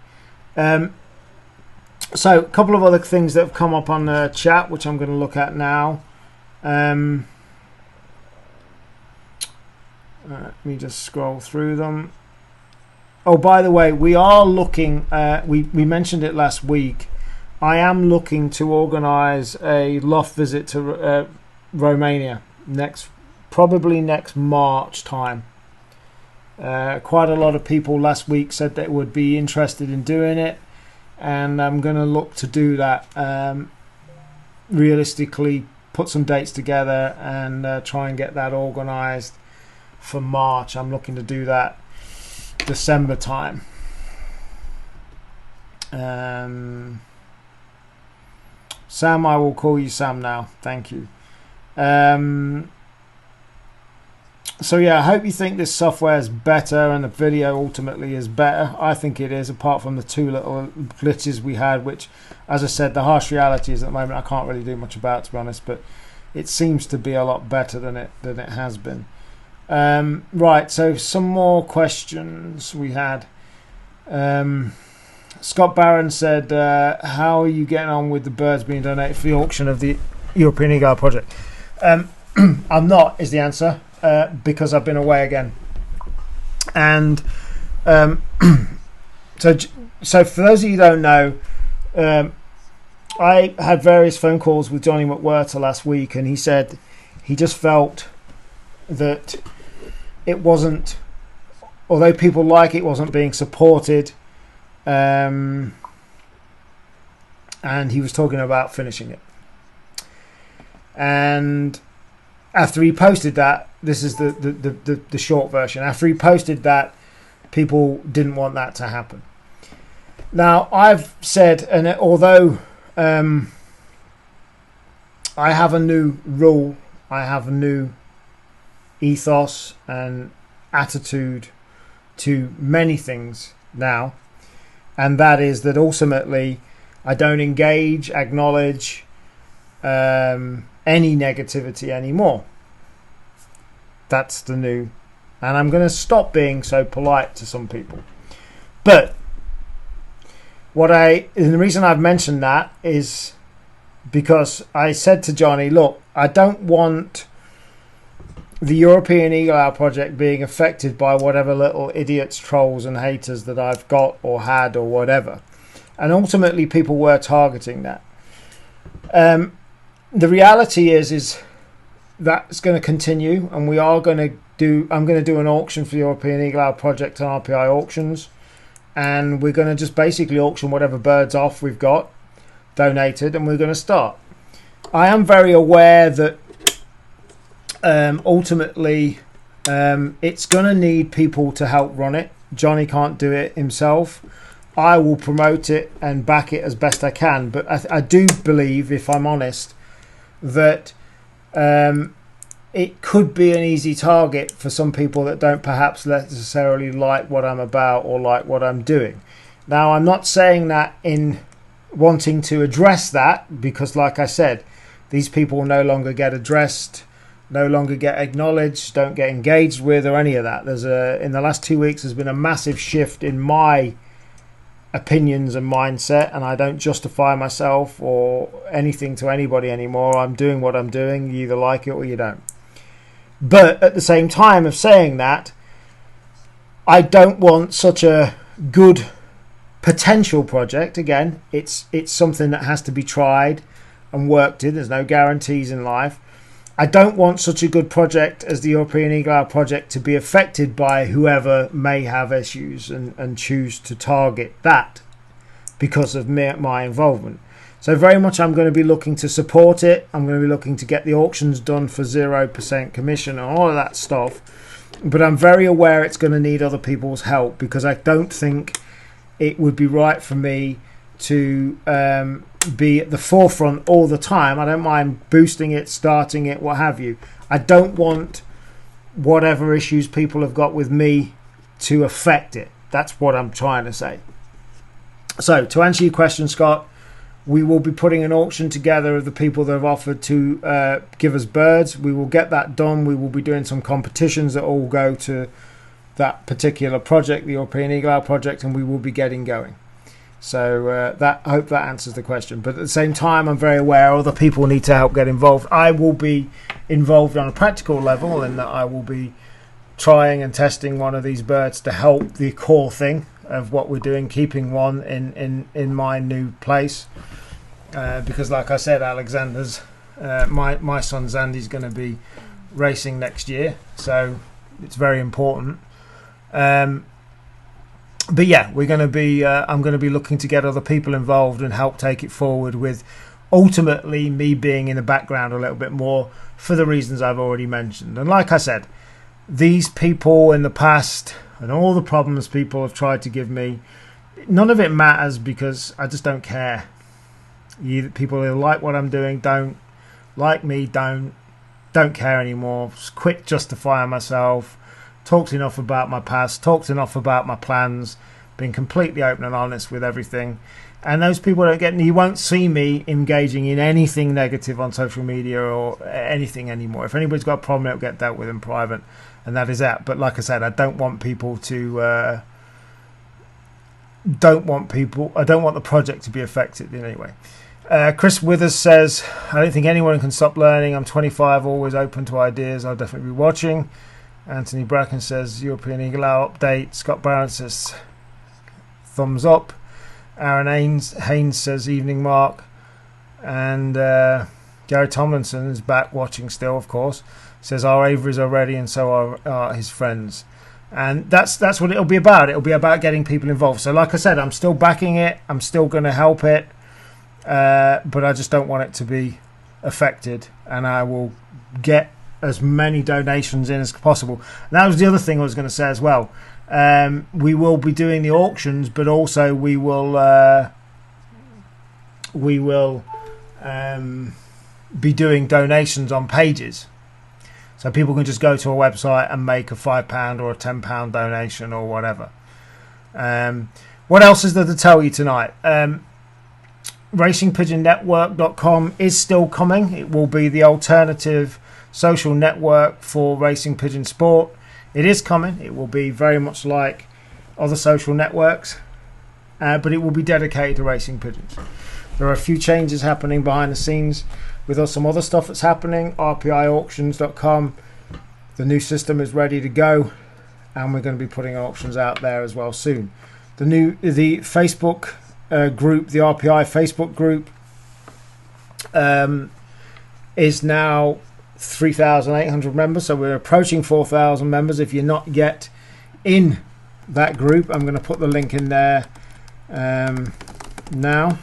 So a couple of other things that have come up on the chat, which I'm going to look at now. Let me just scroll through them. Oh, by the way, we are looking, we mentioned it last week, I am looking to organise a loft visit to Romania probably next March time. Quite a lot of people last week said they would be interested in doing it, and I'm going to look to do that. Realistically, put some dates together and try and get that organised for March. I'm looking to do that December time. Sam, I will call you Sam now. Thank you. So yeah, I hope you think this software is better and the video ultimately is better. I think it is, apart from the two little glitches we had, which, as I said, the harsh reality is at the moment I can't really do much about, to be honest, but it seems to be a lot better than it has been. Right, so some more questions we had. Scott Barron said, how are you getting on with the birds being donated for the auction of the European Eagle project? I'm not, is the answer, because I've been away again. And so for those of you who don't know, I had various phone calls with Johnny McWhirter last week, and he said he just felt that it wasn't, although people like it, wasn't being supported, and he was talking about finishing it. And after he posted that, this is the short version. After he posted that, people didn't want that to happen. Now, I've said, and although I have a new rule, I have a new ethos and attitude to many things now, and that is that ultimately I don't acknowledge any negativity anymore. That's the new, and I'm going to stop being so polite to some people. But and the reason I've mentioned that is because I said to Johnny, look, I don't want the European Eagle Owl project being affected by whatever little idiots, trolls and haters that I've got or had or whatever. And ultimately people were targeting that. The reality is that's going to continue, and I'm going to do an auction for the European Eagle Owl project on RPI auctions, and we're going to just basically auction whatever birds off we've got donated, and we're going to start. I am very aware that ultimately it's going to need people to help run it. Johnny can't do it himself. I will promote it and back it as best I can, but I do believe, if I'm honest, that it could be an easy target for some people that don't perhaps necessarily like what I'm about or like what I'm doing. Now, I'm not saying that in wanting to address that, because like I said, these people no longer get addressed, no longer get acknowledged, don't get engaged with or any of that. In the last 2 weeks there's been a massive shift in my opinions and mindset, and I don't justify myself or anything to anybody anymore. I'm doing what I'm doing. You either like it or you don't. But at the same time of saying that, I don't want such a good potential project. Again, it's something that has to be tried and worked in. There's no guarantees in life. I don't want such a good project as the European Eagle Owl project to be affected by whoever may have issues and choose to target that because of my involvement. So very much I'm going to be looking to support it. I'm going to be looking to get the auctions done for 0% commission and all of that stuff. But I'm very aware it's going to need other people's help, because I don't think it would be right for me to be at the forefront all the time. I don't mind boosting it, starting it, what have you. I don't want whatever issues people have got with me to affect it. That's what I'm trying to say. So to answer your question, Scott, we will be putting an auction together of the people that have offered to give us birds. We will get that done. We will be doing some competitions that all go to that particular project, the European Eagle Owl project, and we will be getting going. So I hope that answers the question. But at the same time, I'm very aware other people need to help get involved. I will be involved on a practical level in that I will be trying and testing one of these birds to help the core thing of what we're doing, keeping one in my new place. Because like I said, Alexander's, my son Zandy's going to be racing next year. So it's very important. But yeah, we're going to be. I'm going to be looking to get other people involved and help take it forward. With ultimately me being in the background a little bit more for the reasons I've already mentioned. And like I said, these people in the past and all the problems people have tried to give me, none of it matters, because I just don't care. People either like what I'm doing, don't like me, don't care anymore. Just quit justifying myself. Talked enough about my past, talked enough about my plans, been completely open and honest with everything. And those people don't get, you won't see me engaging in anything negative on social media or anything anymore. If anybody's got a problem, it'll get dealt with in private, and that is that. But like I said, I don't want people to, I don't want the project to be affected in any way. Chris Withers says, I don't think anyone can stop learning. I'm 25, always open to ideas. I'll definitely be watching. Anthony Bracken says European Eagle Owl update. Scott Barron says thumbs up. Aaron Haynes says evening, Mark. And Gary Tomlinson is back watching still, of course. Says our Averys are ready, and so are his friends. And that's what it'll be about. It'll be about getting people involved. So like I said, I'm still backing it. I'm still going to help it. But I just don't want it to be affected, and I will get as many donations in as possible. And that was the other thing I was going to say as well. We will be doing the auctions, but also we will be doing donations on pages, so people can just go to a website and make a £5 or a £10 donation or whatever. What else is there to tell you tonight? RacingPigeonNetwork.com is still coming. It will be the alternative social network for racing pigeon sport. It is coming. It will be very much like other social networks, but it will be dedicated to racing pigeons. There are a few changes happening behind the scenes with some other stuff that's happening. RPIauctions.com, the new system is ready to go, and we're going to be putting auctions out there as well soon. The Facebook group, the RPI Facebook group, is now 3,800 members, so we're approaching 4,000 members. If you're not yet in that group, I'm going to put the link in there now.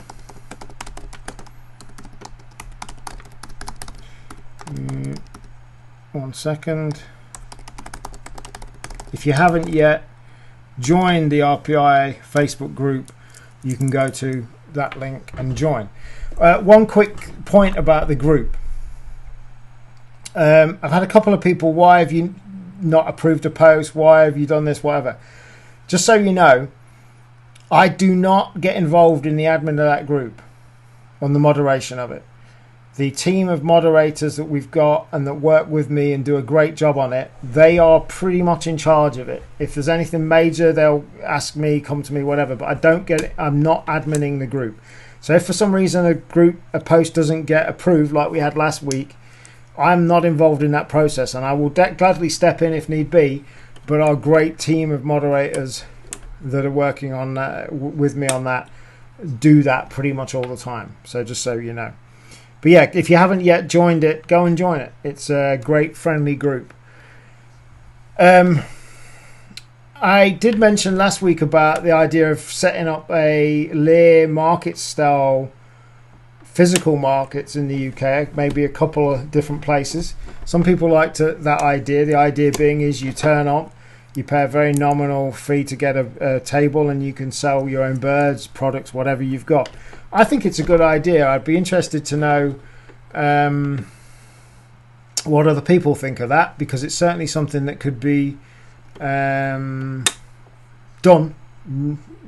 One second. If you haven't yet joined the RPI Facebook group, you can go to that link and join. One quick point about the group. I've had a couple of people, why have you not approved a post? Why have you done this? Whatever. Just so you know, I do not get involved in the admin of that group, on the moderation of it. The team of moderators that we've got and that work with me and do a great job on it, they are pretty much in charge of it. If there's anything major, they'll ask me, come to me, whatever. But I don't get it. I'm not adminning the group. So if for some reason a post doesn't get approved like we had last week, I'm not involved in that process, and I will gladly step in if need be. But our great team of moderators that are working on with me on that do that pretty much all the time. So just so you know. But yeah, if you haven't yet joined it, go and join it. It's a great, friendly group. I did mention last week about the idea of setting up a Lear market style physical markets in the UK, maybe a couple of different places. Some people like that idea. The idea being is you turn up, you pay a very nominal fee to get a table, and you can sell your own birds, products, whatever you've got. I think it's a good idea. I'd be interested to know what other people think of that, because it's certainly something that could be done.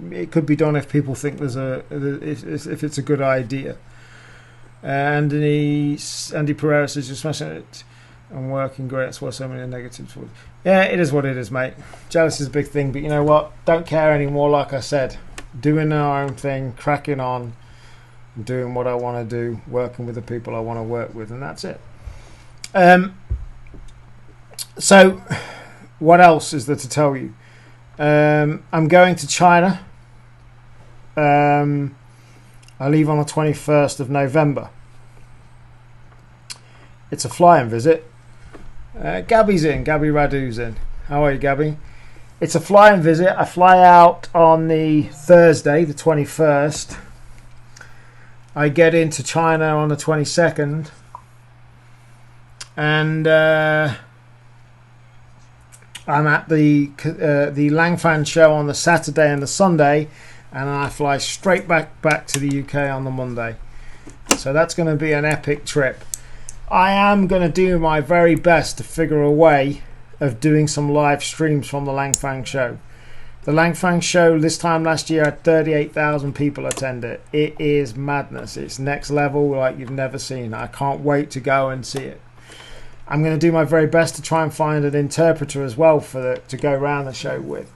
It could be done if people think if it's a good idea. Andy Pereira says you're smashing it and working great. That's why so many negatives. Yeah, it is what it is, mate. Jealous is a big thing, but you know what? Don't care anymore. Like I said, doing our own thing, cracking on, doing what I want to do, working with the people I want to work with, and that's it. So, what else is there to tell you? I'm going to China. I leave on the 21st of November. It's a flying visit. Gabby Radu's in. How are you, Gabby? It's a flying visit. I fly out on the Thursday, the 21st. I get into China on the 22nd. And I'm at the Langfan show on the Saturday and the Sunday. And I fly straight back to the UK on the Monday. So that's going to be an epic trip. I am going to do my very best to figure a way of doing some live streams from the Langfang show. The Langfang show this time last year had 38,000 people attend it. It is madness. It's next level like you've never seen. I can't wait to go and see it. I'm going to do my very best to try and find an interpreter as well to go around the show with.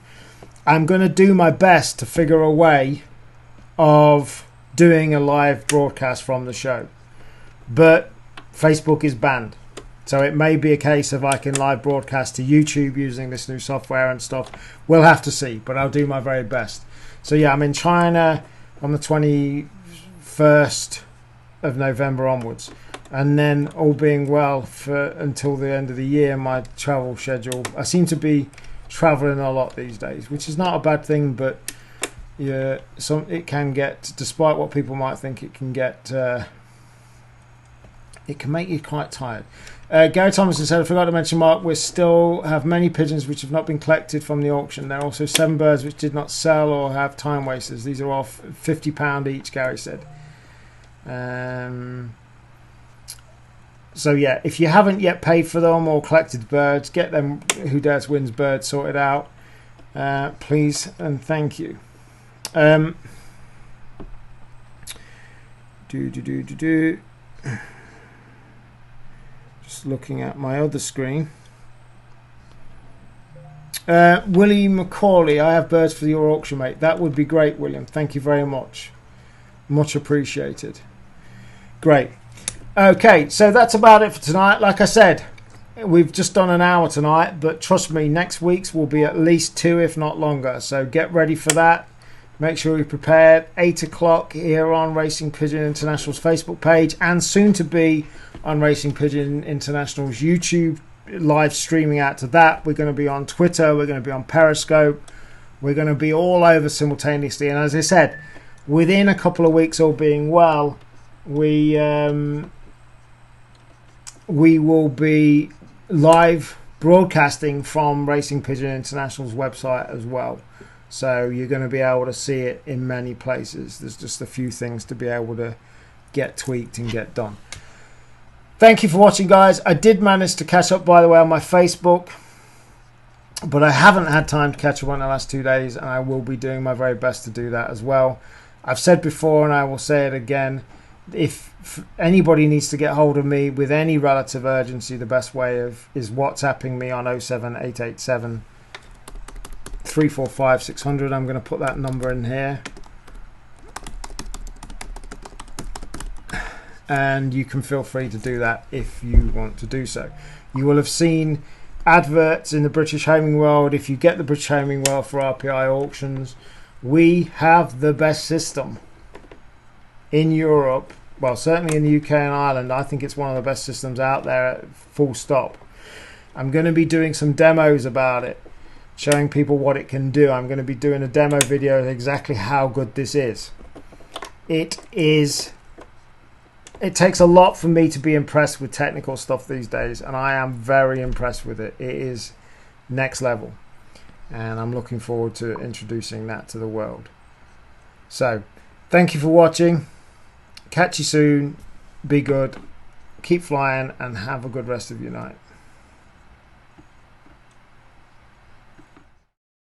I'm going to do my best to figure a way of doing a live broadcast from the show. But Facebook is banned. So it may be a case of I can live broadcast to YouTube using this new software and stuff. We'll have to see, but I'll do my very best. So yeah, I'm in China on the 21st of November onwards. And then all being well until the end of the year, my travel schedule. I seem to be traveling a lot these days, which is not a bad thing, but yeah, it can get, despite what people might think, it can get It can make you quite tired. Gary Thomason said, I forgot to mention, Mark, we still have many pigeons which have not been collected from the auction. There are also 7 birds which did not sell or have time wasters. These are all £50 each, Gary said. So yeah, if you haven't yet paid for them or collected birds, get them Who Dares Wins birds sorted out, please and thank you. Just looking at my other screen. Willie Macaulay, I have birds for your auction, mate. That would be great, William. Thank you very much. Much appreciated. Great. Okay, so that's about it for tonight. Like I said, we've just done an hour tonight, but trust me, next week's will be at least 2, if not longer. So get ready for that. Make sure you're prepared. 8 o'clock here on Racing Pigeon International's Facebook page, and soon to be on Racing Pigeon International's YouTube, live streaming out to that. We're going to be on Twitter. We're going to be on Periscope. We're going to be all over simultaneously. And as I said, within a couple of weeks, all being well, we will be live broadcasting from Racing Pigeon International's website as well. So you're going to be able to see it in many places. There's just a few things to be able to get tweaked and get done. Thank you for watching, guys. I did manage to catch up, by the way, on my Facebook, but I haven't had time to catch up on the last 2 days, and I will be doing my very best to do that as well. I've said before, and I will say it again, if anybody needs to get hold of me with any relative urgency, the best way is WhatsApping me on 07887 345 600. I'm going to put that number in here, and you can feel free to do that if you want to do so. You will have seen adverts in the British Homing World. If you get the British Homing World for RPI auctions, we have the best system in Europe. Well, certainly in the UK and Ireland. I think it's one of the best systems out there, full stop. I'm going to be doing some demos about it, showing people what it can do. I'm going to be doing a demo video of exactly how good this is. It takes a lot for me to be impressed with technical stuff these days, and I am very impressed with it. It is next level, and I'm looking forward to introducing that to the world. So, thank you for watching. Catch you soon. Be good. Keep flying, and have a good rest of your night.